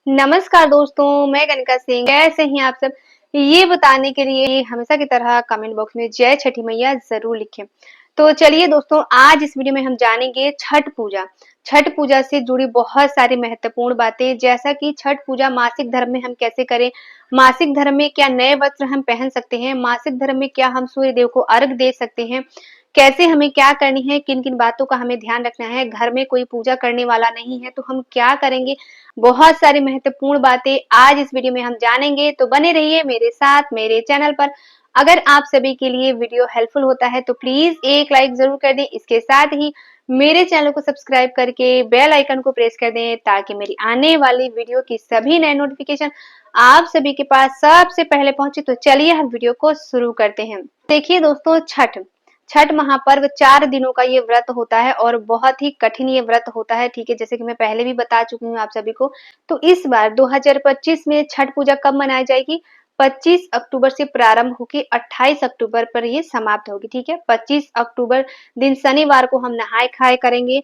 नमस्कार दोस्तों, मैं कनिका सिंह। कैसे हैं आप सब? ये बताने के लिए हमेशा की तरह कमेंट बॉक्स में जय छठी मैया ज़रूर लिखें। तो चलिए दोस्तों, आज इस वीडियो में हम जानेंगे छठ पूजा। छठ पूजा से जुड़ी बहुत सारी महत्वपूर्ण बातें, जैसा कि छठ पूजा मासिक धर्म में हम कैसे करें, मासिक धर्म में क्या नए वस्त्र हम पहन सकते हैं, मासिक धर्म में क्या हम सूर्य देव को अर्घ दे सकते हैं, कैसे हमें क्या करनी है, किन-किन बातों का हमें ध्यान रखना है, घर में कोई पूजा करने वाला नहीं है तो हम क्या करेंगे, बहुत सारी महत्वपूर्ण बातें आज इस वीडियो में हम जानेंगे। तो बने रहिए मेरे साथ मेरे चैनल पर। अगर आप सभी के लिए वीडियो हेल्पफुल होता है तो प्लीज एक लाइक जरूर कर दें। इसके साथ ही मेरे चैनल को सब्सक्राइब करके बेल आइकन को प्रेस कर दें ताकि मेरी आने वाली वीडियो की सभी नए नोटिफिकेशन आप सभी के पास सबसे पहले पहुंचे। तो चलिए हम वीडियो को शुरू करते हैं। देखिए दोस्तों, छठ महापर्व 4 दिनों का ये व्रत होता है और बहुत ही कठिन ये व्रत होता है। ठीक है, जैसे कि मैं पहले भी बता चुकी हूँ आप सभी को। तो इस बार 2025 में छठ पूजा कब मनाई जाएगी? 25 अक्टूबर से प्रारंभ होगी, 28 अक्टूबर पर ये समाप्त होगी। ठीक है, 25 अक्टूबर दिन शनिवार को हम नहाए खाए करेंगे।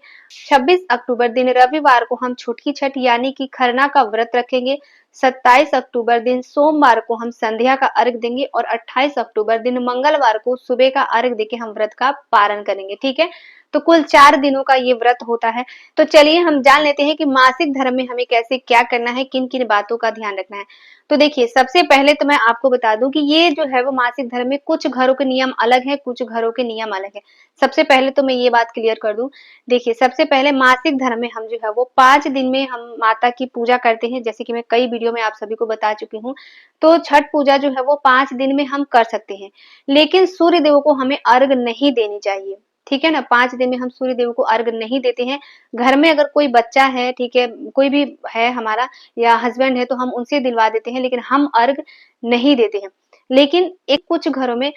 26 अक्टूबर दिन रविवार को हम छोटकी छठ यानी कि खरना का व्रत रखेंगे। 27 अक्टूबर दिन सोमवार को हम संध्या का अर्घ देंगे और 28 अक्टूबर दिन मंगलवार को सुबह का अर्घ देके हम व्रत का पारण करेंगे। ठीक है, तो कुल 4 दिनों का ये व्रत होता है। तो चलिए हम जान लेते हैं कि मासिक धर्म में हमें कैसे क्या करना है, किन किन बातों का ध्यान रखना है। तो देखिए, सबसे पहले तो मैं आपको बता दूं कि ये जो है वो मासिक धर्म में कुछ घरों के नियम अलग है, कुछ घरों के नियम अलग है। सबसे पहले तो मैं ये बात क्लियर कर दूं। देखिए, सबसे पहले मासिक धर्म में हम जो है वो 5 दिन में हम माता की पूजा करते हैं, जैसे कि मैं कई वीडियो में आप सभी को बता चुकी हूँ। तो छठ पूजा जो है वो 5 दिन में हम कर सकते हैं, लेकिन सूर्य देव को हमें अर्घ नहीं देनी चाहिए। ठीक है ना, 5 दिन में हम सूर्य देव को अर्घ नहीं देते हैं। घर में अगर कोई बच्चा है, ठीक है, कोई भी है हमारा या हस्बैंड है तो हम उनसे दिलवा देते हैं, लेकिन हम अर्घ नहीं देते हैं। लेकिन एक कुछ घरों में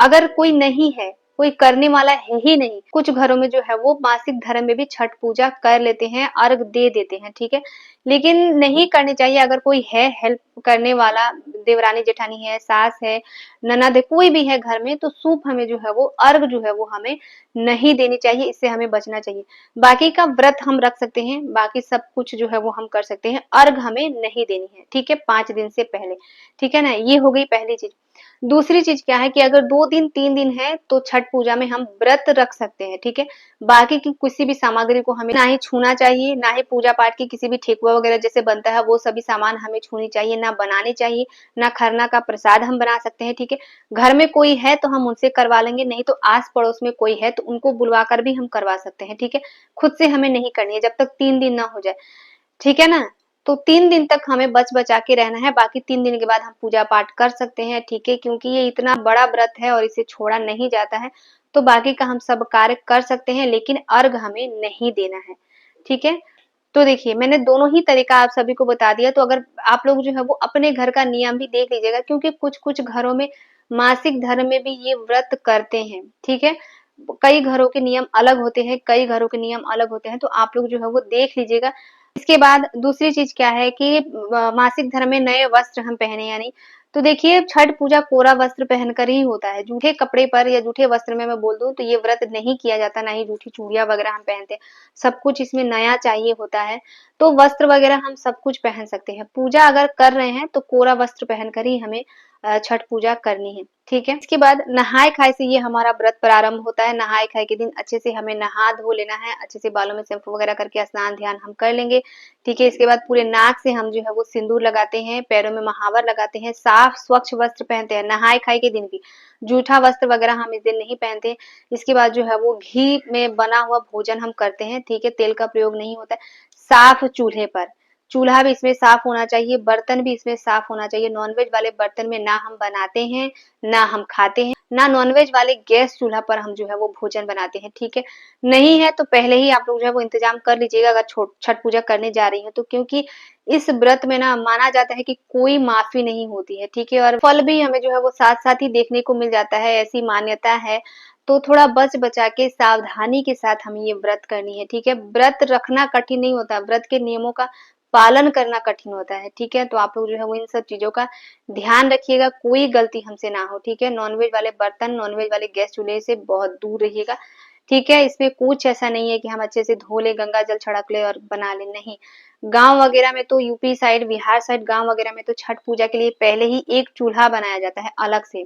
अगर कोई नहीं है, कोई करने वाला है ही नहीं, कुछ घरों में जो है वो मासिक धर्म में भी छठ पूजा कर लेते हैं, अर्घ दे देते हैं। ठीक है, लेकिन नहीं करनी चाहिए। अगर कोई है हेल्प करने वाला, देवरानी जेठानी है, सास है, ननद है, कोई भी है घर में, तो सूप हमें जो है वो अर्घ जो है वो हमें नहीं देनी चाहिए, इससे हमें बचना चाहिए। बाकी का व्रत हम रख सकते हैं, बाकी सब कुछ जो है वो हम कर सकते हैं, अर्घ हमें नहीं देनी है। ठीक है, 5 दिन से पहले। ठीक है ना, ये हो गई पहली चीज। दूसरी चीज क्या है कि अगर 2 दिन 3 दिन है तो छठ पूजा में हम व्रत रख सकते हैं। ठीक है, बाकी की किसी भी सामग्री को हमें ना ही छूना चाहिए, ना ही पूजा पाठ की किसी भी ठेकुआ वगैरह जैसे बनता है वो सभी सामान हमें छूनी चाहिए, ना बनानी चाहिए, ना खरना का प्रसाद हम बना सकते हैं। ठीक है, घर में कोई है तो हम उनसे करवा लेंगे, नहीं तो आस पड़ोस में कोई है तो उनको बुलवा कर भी हम करवा सकते हैं। ठीक है, खुद से हमें नहीं करनी है जब तक 3 दिन ना हो जाए। ठीक है ना, तो 3 दिन तक हमें बच बचा के रहना है, बाकी 3 दिन के बाद हम पूजा पाठ कर सकते हैं। ठीक है, क्योंकि ये इतना बड़ा व्रत है और इसे छोड़ा नहीं जाता है, तो बाकी का हम सब कार्य कर सकते हैं, लेकिन अर्घ हमें नहीं देना है। ठीक है, तो देखिए मैंने दोनों ही तरीका आप सभी को बता दिया। तो अगर आप लोग जो है वो अपने घर का नियम भी देख लीजिएगा, क्योंकि कुछ कुछ घरों में मासिक धर्म में भी ये व्रत करते हैं। ठीक है, कई घरों के नियम अलग होते हैं, कई घरों के नियम अलग होते हैं, तो आप लोग जो है वो देख लीजिएगा। इसके बाद दूसरी चीज क्या है कि मासिक धर्म में नए वस्त्र हम पहने या नहीं। तो देखिए, छठ पूजा कोरा वस्त्र पहनकर ही होता है। जूठे कपड़े पर या जूठे वस्त्र में मैं बोल दूं तो ये व्रत नहीं किया जाता, ना ही जूठी चूड़ियां वगैरह हम पहनते हैं। सब कुछ इसमें नया चाहिए होता है, तो वस्त्र वगैरह हम सब कुछ पहन सकते हैं। पूजा अगर कर रहे हैं तो कोरा वस्त्र पहनकर ही हमें छठ पूजा करनी है। ठीक है, इसके बाद नहाए खाए से ये हमारा व्रत प्रारंभ होता है। नहाए खाए के दिन अच्छे से हमें नहा धो लेना है, अच्छे से बालों में शैम्पू वगैरह करके स्नान ध्यान हम कर लेंगे। ठीक है, इसके बाद पूरे नाक से हम जो है वो सिंदूर लगाते हैं, पैरों में महावर लगाते हैं, साफ स्वच्छ वस्त्र पहनते हैं। नहाए खाए के दिन भी जूठा वस्त्र वगैरह हम इस दिन नहीं पहनते। इसके बाद जो है वो घी में बना हुआ भोजन हम करते हैं। ठीक है, तेल का प्रयोग नहीं होता है। साफ चूल्हे पर, चूल्हा भी इसमें साफ होना चाहिए, बर्तन भी इसमें साफ होना चाहिए। नॉनवेज वाले बर्तन में ना हम बनाते हैं, ना हम खाते हैं, ना नॉनवेज वाले गैस चूल्हा पर हम जो है वो भोजन बनाते हैं। ठीक है, नहीं है तो पहले ही आप लोग जो है वो इंतजाम कर लीजिएगा अगर छठ पूजा करने जा रही है तो, क्योंकि इस व्रत में ना माना जाता है कि कोई माफी नहीं होती है। ठीक है, और फल भी हमें जो है वो साथ साथ ही देखने को मिल जाता है, ऐसी मान्यता है। तो थोड़ा बच बचा के सावधानी के साथ हमें ये व्रत करनी है। ठीक है, व्रत रखना कठिन नहीं होता, व्रत के नियमों का पालन करना कठिन होता है। ठीक है, तो आप लोग जो है वो इन सब चीजों का ध्यान रखिएगा, कोई गलती हमसे ना हो। ठीक है, नॉनवेज वाले बर्तन, नॉनवेज वाले गैस चूल्हे से बहुत दूर रहिएगा। ठीक है, इसमें कुछ ऐसा नहीं है कि हम अच्छे से धो ले, गंगा जल छिड़क ले और बना ले, नहीं। गाँव वगैरह में तो यूपी साइड, बिहार साइड, गाँव वगैरह में तो छठ पूजा के लिए पहले ही एक चूल्हा बनाया जाता है अलग से,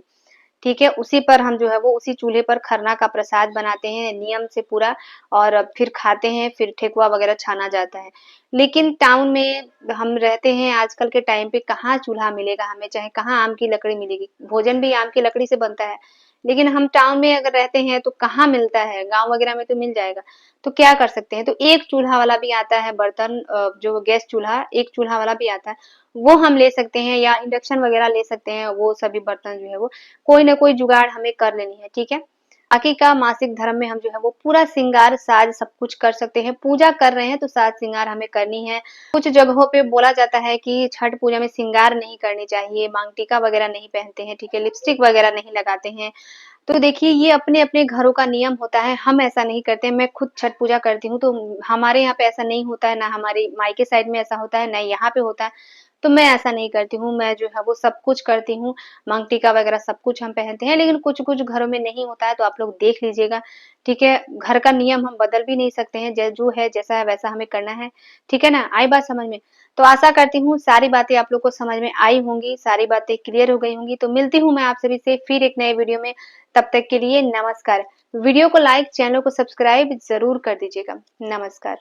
ठीक है? उसी पर हम जो है वो उसी चूल्हे पर खरना का प्रसाद बनाते हैं नियम से पूरा, और फिर खाते हैं, फिर ठेकुआ वगैरह छाना जाता है। लेकिन टाउन में हम रहते हैं, आजकल के टाइम पे कहाँ चूल्हा मिलेगा हमें, चाहे कहाँ आम की लकड़ी मिलेगी, भोजन भी आम की लकड़ी से बनता है। लेकिन हम टाउन में अगर रहते हैं तो कहाँ मिलता है, गाँव वगैरह में तो मिल जाएगा। तो क्या कर सकते हैं, तो एक चूल्हा वाला भी आता है बर्तन, जो गैस चूल्हा, एक चूल्हा वाला भी आता है, वो हम ले सकते हैं, या इंडक्शन वगैरह ले सकते हैं, वो सभी बर्तन जो है वो कोई ना कोई जुगाड़ हमें कर लेनी है, ठीक है? बाकी का मासिक धर्म में हम जो है वो पूरा श्रृंगार साज सब कुछ कर सकते हैं, पूजा कर रहे हैं तो साज श्रृंगार हमें करनी है। कुछ जगहों पे बोला जाता है कि छठ पूजा में श्रृंगार नहीं करनी चाहिए, मांग टीका वगैरह नहीं पहनते हैं, ठीक है, लिपस्टिक वगैरह नहीं लगाते हैं। तो देखिए ये अपने-अपने घरों का नियम होता है, हम ऐसा नहीं करते। मैं खुद छठ पूजा करती हूँ, तो हमारे यहाँ पे ऐसा नहीं होता है, ना हमारी मायके साइड में ऐसा होता है, ना यहाँ पे होता है। तो मैं ऐसा नहीं करती हूँ, मैं जो है वो सब कुछ करती हूँ, मांग टीका वगैरह सब कुछ हम पहनते हैं, लेकिन कुछ-कुछ घरों में नहीं होता है, तो आप लोग देख लीजिएगा, ठीक है? घर का नियम हम बदल भी नहीं सकते हैं, ज जो है जैसा है वैसा हमें करना है, ठीक है ना? आई बात समझ में? तो आशा करती हूँ सारी बातें आप लोग को समझ में आई होंगी, सारी बातें क्लियर हो गई होंगी। तो मिलती हूँ मैं आप सभी से फिर एक नए वीडियो में, तब तक के लिए नमस्कार। वीडियो को लाइक, चैनल को सब्सक्राइब ज़रूर कर दीजिएगा। नमस्कार।